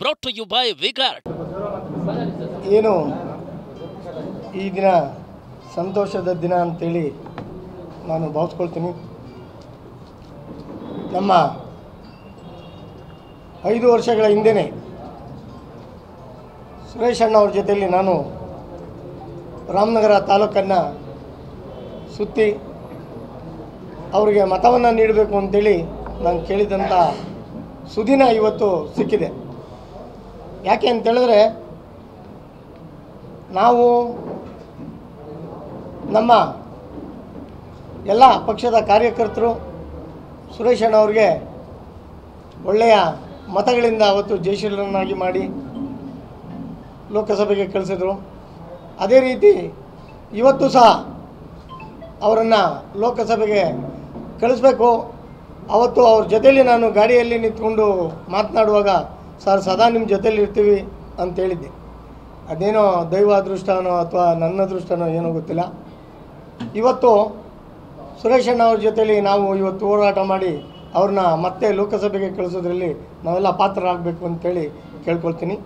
brought to you by Vigard. ಏನು ಈ ದಿನ ಸಂತೋಷದ ದಿನ ಅಂತೇಳಿ ನಾನು ಭಾವಿಸ್ಕೊಳ್ತೀನಿ. ನಮ್ಮ 5 ವರ್ಷಗಳ ಹಿಂದೆಯೇ ಸುರೇಶ್ ಅಣ್ಣ ಅವ್ರ ಜೊತೆಯಲ್ಲಿ ನಾನು ರಾಮನಗರ ತಾಲೂಕನ್ನು ಸುತ್ತಿ ಅವರಿಗೆ ಮತವನ್ನು ನೀಡಬೇಕು ಅಂತೇಳಿ ನಾನು ಕೇಳಿದಂಥ ಸುದಿನ ಇವತ್ತು ಸಿಕ್ಕಿದೆ. ಯಾಕೆ ಅಂತೇಳಿದ್ರೆ ನಾವು ನಮ್ಮ ಎಲ್ಲ ಪಕ್ಷದ ಕಾರ್ಯಕರ್ತರು ಸುರೇಶ್ ಅಣ್ಣ ಅವ್ರಿಗೆ ಒಳ್ಳೆಯ ಮತಗಳಿಂದ ಅವತ್ತು ಜಯಶೀಲರನ್ನಾಗಿ ಮಾಡಿ ಲೋಕಸಭೆಗೆ ಕಳಿಸಿದ್ರು. ಅದೇ ರೀತಿ ಇವತ್ತು ಸಹ ಅವರನ್ನು ಲೋಕಸಭೆಗೆ ಕಳಿಸ್ಬೇಕು. ಅವತ್ತು ಅವ್ರ ಜೊತೆಯಲ್ಲಿ ನಾನು ಗಾಡಿಯಲ್ಲಿ ನಿಂತ್ಕೊಂಡು ಮಾತನಾಡುವಾಗ ಸರ್ ಸದಾ ನಿಮ್ಮ ಜೊತೆಯಲ್ಲಿ ಇರ್ತೀವಿ ಅಂತ ಹೇಳಿದ್ದೆ. ಅದೇನೋ ದೈವ ಅದೃಷ್ಟನೋ ಅಥವಾ ನನ್ನ ಅದೃಷ್ಟನೋ ಏನೋ ಗೊತ್ತಿಲ್ಲ. ಇವತ್ತು ಸುರೇಶ್ ಅಣ್ಣ ಅವ್ರ ಜೊತೆಯಲ್ಲಿ ನಾವು ಇವತ್ತು ಹೋರಾಟ ಮಾಡಿ ಅವ್ರನ್ನ ಮತ್ತೆ ಲೋಕಸಭೆಗೆ ಕಳಿಸೋದ್ರಲ್ಲಿ ನಾವೆಲ್ಲ ಪಾತ್ರರಾಗಬೇಕು ಅಂತೇಳಿ ಕೇಳ್ಕೊಳ್ತೀನಿ.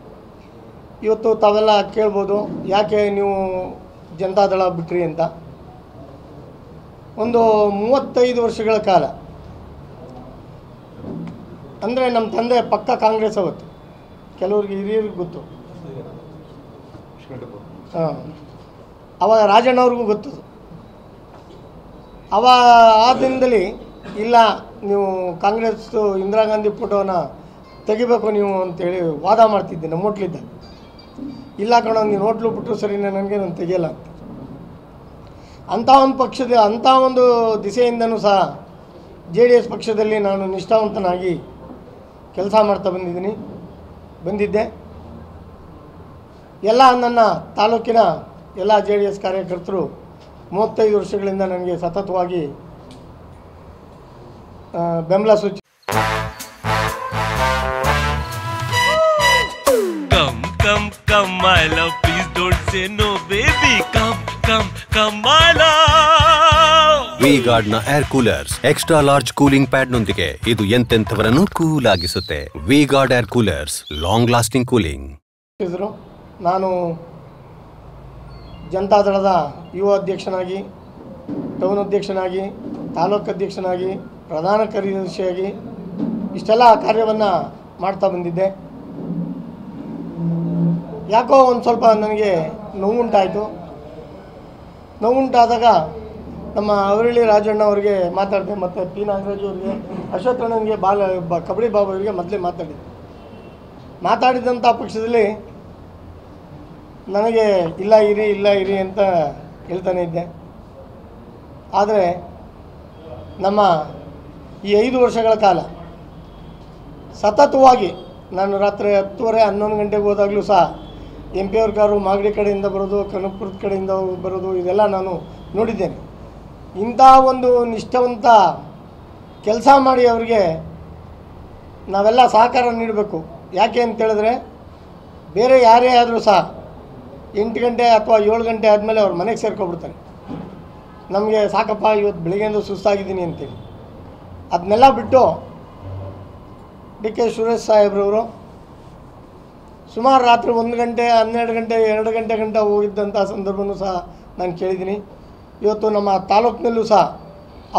ಇವತ್ತು ತಾವೆಲ್ಲ ಕೇಳ್ಬೋದು ಯಾಕೆ ನೀವು ಜನತಾದಳ ಬಿಟ್ರಿ ಅಂತ. ಒಂದು 35 ವರ್ಷಗಳ ಕಾಲ ಅಂದರೆ ನಮ್ಮ ತಂದೆ ಪಕ್ಕ ಕಾಂಗ್ರೆಸ್ ಅವತ್ತು, ಕೆಲವ್ರಿಗೆ ಹಿರಿಯರಿಗೆ ಗೊತ್ತು, ಅವಾಗ ರಾಜಣ್ಣವ್ರಿಗೂ ಗೊತ್ತು. ಆ ದಿನದಲ್ಲಿ ಇಲ್ಲ ನೀವು ಕಾಂಗ್ರೆಸ್ ಇಂದಿರಾ ಗಾಂಧಿ ಫೋಟೋನ ತೆಗಿಬೇಕು ನೀವು ಅಂತೇಳಿ ವಾದ ಮಾಡ್ತಿದ್ದೆ ನಮ್ಮ ಹೋಟ್ಲಿದ್ದ. ಇಲ್ಲ ಕಣೋ ನೀನು ಹೋಟ್ಲು ಬಿಟ್ಟರು ಸರಿನೇ, ನನಗೆ ನಾನು ತೆಗಿಯಲ್ಲ ಅಂತ. ಅಂಥ ಒಂದು ದಿಸೆಯಿಂದನೂ ಸಹ JDS ಪಕ್ಷದಲ್ಲಿ ನಾನು ನಿಷ್ಠಾವಂತನಾಗಿ ಕೆಲಸ ಮಾಡ್ತಾ ಬಂದಿದ್ದೆ. ಎಲ್ಲ ನನ್ನ ತಾಲೂಕಿನ ಎಲ್ಲ JDS ಕಾರ್ಯಕರ್ತರು 35 ವರ್ಷಗಳಿಂದ ನನಗೆ ಸತತವಾಗಿ ಬೆಂಬಲ ಸೂಚಿ. Come my love, please don't say no baby. Come my love. V-Guard ನ air coolers extra large cooling pad ನೊಂದಿಗೆ ಇದು ಎಂತೆಂಥವರನ್ನು ಕೂಲ್ ಆಗಿಸುತ್ತೆ. V-Guard air coolers, long lasting cooling. ನಾನು ಜನತಾದಳದ ಯುವ ಅಧ್ಯಕ್ಷನಾಗಿ, ಟೌನ್ ಅಧ್ಯಕ್ಷನಾಗಿ, ತಾಲೂಕು ಅಧ್ಯಕ್ಷನಾಗಿ, ಪ್ರಧಾನ ಕಾರ್ಯದರ್ಶಿಯಾಗಿ ಇಷ್ಟೆಲ್ಲ ಕಾರ್ಯವನ್ನು ಮಾಡ್ತಾ ಬಂದಿದ್ದೆ. ಯಾಕೋ ಒಂದು ಸ್ವಲ್ಪ ನನಗೆ ನೋವುಂಟಾದಾಗ ನಮ್ಮ ಅವರಳ್ಳಿ ರಾಜಣ್ಣ ಅವರಿಗೆ ಮಾತಾಡಿದೆ, ಮತ್ತು P. ನಾಗರಾಜ್ ಅವರಿಗೆ, ಅಶ್ವತ್ಥಣ್ಣನಿಗೆ, ಕಬಡ್ಡಿ ಬಾಬು ಅವರಿಗೆ ಮೊದಲೇ ಮಾತಾಡಿದಂಥ ಪಕ್ಷದಲ್ಲಿ ನನಗೆ ಇಲ್ಲ ಇರಿ ಅಂತ ಹೇಳ್ತಾನೆ ಇದ್ದೆ. ಆದರೆ ನಮ್ಮ ಈ 5 ವರ್ಷಗಳ ಕಾಲ ಸತತವಾಗಿ ನಾನು ರಾತ್ರಿ 10:30-11 ಗಂಟೆಗೆ ಹೋದಾಗಲೂ ಸಹ MP ಅವ್ರ ಕಾರು ಮಾಗಡಿ ಕಡೆಯಿಂದ ಬರೋದು, ಕನಕಪುರದ ಕಡೆಯಿಂದ ಬರೋದು, ಇದೆಲ್ಲ ನಾನು ನೋಡಿದ್ದೇನೆ. ಇಂಥ ಒಂದು ನಿಷ್ಠಾವಂತ ಕೆಲಸ ಮಾಡಿ ಅವರಿಗೆ ನಾವೆಲ್ಲ ಸಹಕಾರ ನೀಡಬೇಕು. ಯಾಕೆ ಅಂತೇಳಿದ್ರೆ ಬೇರೆ ಯಾರೇ ಆದರೂ ಸಹ 8 ಗಂಟೆ ಅಥವಾ 7 ಗಂಟೆ ಆದಮೇಲೆ ಅವ್ರ ಮನೆಗೆ ಸೇರ್ಕೊಬಿಡ್ತಾರೆ. ನಮಗೆ ಸಾಕಪ್ಪ ಇವತ್ತು ಬೆಳಿಗ್ಗೆಯಿಂದ ಸುಸ್ತಾಗಿದ್ದೀನಿ ಅಂತೇಳಿ. ಅದನ್ನೆಲ್ಲ ಬಿಟ್ಟು DK ಸುರೇಶ್ ಸಾಹೇಬ್ರವರು ಸುಮಾರು ರಾತ್ರಿ 1 ಗಂಟೆ, 12 ಗಂಟೆ, 2 ಗಂಟೆ ಗಂಟ ಹೋಗಿದ್ದಂಥ ಸಂದರ್ಭವೂ ಸಹ ನಾನು ಕೇಳಿದ್ದೀನಿ. ಇವತ್ತು ನಮ್ಮ ತಾಲೂಕಿನಲ್ಲೂ ಸಹ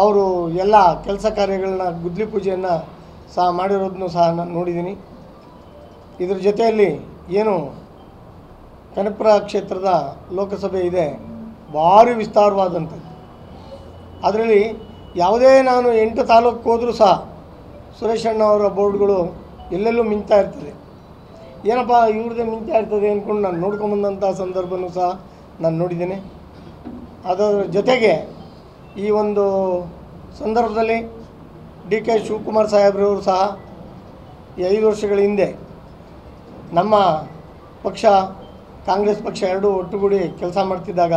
ಅವರು ಎಲ್ಲ ಕೆಲಸ ಕಾರ್ಯಗಳನ್ನ, ಗುದ್ಲಿ ಪೂಜೆಯನ್ನು ಸಹ ಮಾಡಿರೋದನ್ನು ಸಹ ನಾನು ನೋಡಿದ್ದೀನಿ. ಇದ್ರ ಜೊತೆಯಲ್ಲಿ ಏನು ಕನಕಪುರ ಕ್ಷೇತ್ರದ ಲೋಕಸಭೆ ಇದೆ, ಭಾರಿ ವಿಸ್ತಾರವಾದಂಥದ್ದು. ಅದರಲ್ಲಿ ಯಾವುದೇ ನಾನು 8 ತಾಲೂಕು ಹೋದರೂ ಸಹ ಸುರೇಶ್ ಅಣ್ಣ ಅವರ ಬೋರ್ಡ್ಗಳು ಎಲ್ಲೆಲ್ಲೂ ಮಿಂಚ್ತಾ ಇರ್ತದೆ. ಏನಪ್ಪ ಇವ್ರದ್ದೇ ಮಿಂಚ್ತಾ ಇರ್ತದೆ ಅಂದ್ಕೊಂಡು ನಾನು ನೋಡ್ಕೊಂಬಂದಂಥ ಸಂದರ್ಭವೂ ಸಹ ನಾನು ನೋಡಿದ್ದೇನೆ. ಅದರ ಜೊತೆಗೆ ಈ ಒಂದು ಸಂದರ್ಭದಲ್ಲಿ DK ಶಿವಕುಮಾರ್ ಸಾಹೇಬ್ರವರು ಸಹ ಈ 5 ವರ್ಷಗಳ ಹಿಂದೆ ನಮ್ಮ ಪಕ್ಷ ಕಾಂಗ್ರೆಸ್ ಪಕ್ಷ ಎರಡೂ ಒಟ್ಟುಗೂಡಿ ಕೆಲಸ ಮಾಡ್ತಿದ್ದಾಗ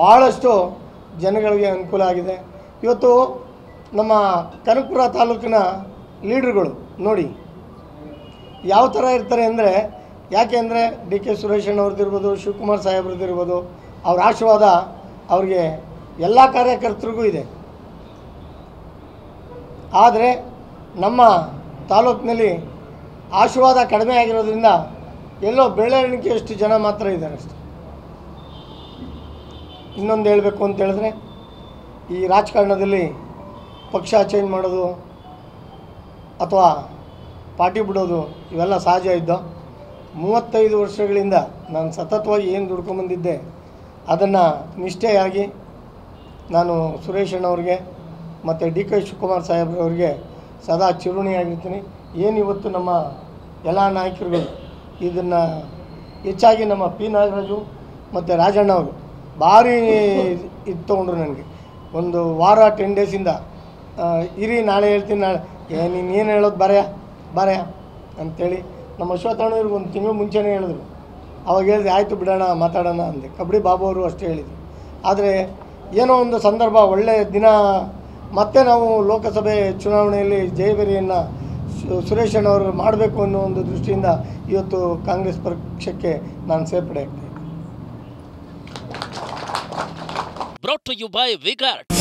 ಭಾಳಷ್ಟು ಜನಗಳಿಗೆ ಅನುಕೂಲ ಆಗಿದೆ. ಇವತ್ತು ನಮ್ಮ ಕನಕಪುರ ತಾಲೂಕಿನ ಲೀಡ್ರುಗಳು ನೋಡಿ ಯಾವ ಥರ ಇರ್ತಾರೆ ಅಂದರೆ, ಯಾಕೆ ಅಂದರೆ DK ಸುರೇಶ್ ಅಣ್ಣವ್ರದ್ದಿರ್ಬೋದು, ಶಿವಕುಮಾರ್ ಸಾಹೇಬ್ರದ್ದಿರ್ಬೋದು, ಅವ್ರ ಆಶೀರ್ವಾದ ಅವ್ರಿಗೆ ಎಲ್ಲ ಕಾರ್ಯಕರ್ತರಿಗೂ ಇದೆ. ಆದರೆ ನಮ್ಮ ತಾಲೂಕಿನಲ್ಲಿ ಆಶೀರ್ವಾದ ಕಡಿಮೆ ಆಗಿರೋದ್ರಿಂದ ಎಲ್ಲೋ ಬೆರಳೆಣಿಕೆಯಷ್ಟು ಜನ ಮಾತ್ರ ಇದ್ದಾರೆ ಅಷ್ಟೆ. ಇನ್ನೊಂದು ಹೇಳಬೇಕು ಅಂತ ಹೇಳಿದ್ರೆ, ಈ ರಾಜಕಾರಣದಲ್ಲಿ ಪಕ್ಷ ಚೇಂಜ್ ಮಾಡೋದು ಅಥವಾ ಪಾರ್ಟಿ ಬಿಡೋದು ಇವೆಲ್ಲ ಸಹಜ ಇದ್ದು 35 ವರ್ಷಗಳಿಂದ ನಾನು ಸತತವಾಗಿ ಏನು ದುಡ್ಕೊಂಬಂದಿದ್ದೆ ಅದನ್ನು ನಿಷ್ಠೆಯಾಗಿ ನಾನು ಸುರೇಶ್ ಅಣ್ಣವ್ರಿಗೆ ಮತ್ತು DK ಶಿವಕುಮಾರ್ ಸಾಹೇಬ್ರವ್ರಿಗೆ ಸದಾ ಚಿರುಣಿಯಾಗಿರ್ತೀನಿ. ಏನಿವತ್ತು ನಮ್ಮ ಎಲ್ಲ ನಾಯಕರುಗಳು ಇದನ್ನು ಹೆಚ್ಚಾಗಿ ನಮ್ಮ P ನಾಗರಾಜು ಮತ್ತು ರಾಜಣ್ಣ ಅವರು ಭಾರಿ ಇದು ತೊಗೊಂಡ್ರು. ನನಗೆ ಒಂದು ವಾರ 10 ಡೇಸಿಂದ ಇರಿ ನಾಳೆ ಹೇಳ್ತೀನಿ, ನಾಳೆ ನೀನು ಏನು ಹೇಳೋದು ಬಾರ್ಯಾ ಅಂಥೇಳಿ ನಮ್ಮ ಅಶ್ವತ್ಥಣ್ಣವ್ರಿಗೆ ಒಂದು ತಿಂಗಳು ಮುಂಚೆನೇ ಹೇಳಿದ್ರು. ಅವಾಗ ಹೇಳಿದೆ ಆಯಿತು ಬಿಡೋಣ ಮಾತಾಡೋಣ ಅಂದೆ. ಕಬಡ್ಡಿ ಬಾಬು ಅವರು ಅಷ್ಟೇ ಹೇಳಿದರು. ಆದರೆ ಏನೋ ಒಂದು ಸಂದರ್ಭ ಒಳ್ಳೆಯ ದಿನ ಮತ್ತೆ ನಾವು ಲೋಕಸಭೆ ಚುನಾವಣೆಯಲ್ಲಿ ಜಯಬೇರಿಯನ್ನು ಸುರೇಶ್ ಅಣ್ಣವರು ಮಾಡಬೇಕು ಅನ್ನೋ ಒಂದು ದೃಷ್ಟಿಯಿಂದ ಇವತ್ತು ಕಾಂಗ್ರೆಸ್ ಪಕ್ಷಕ್ಕೆ ನಾನು ಸೇರ್ಪಡೆ ಆಗ್ತಾಯಿದ್ದೆ. Brought to you by Vigard.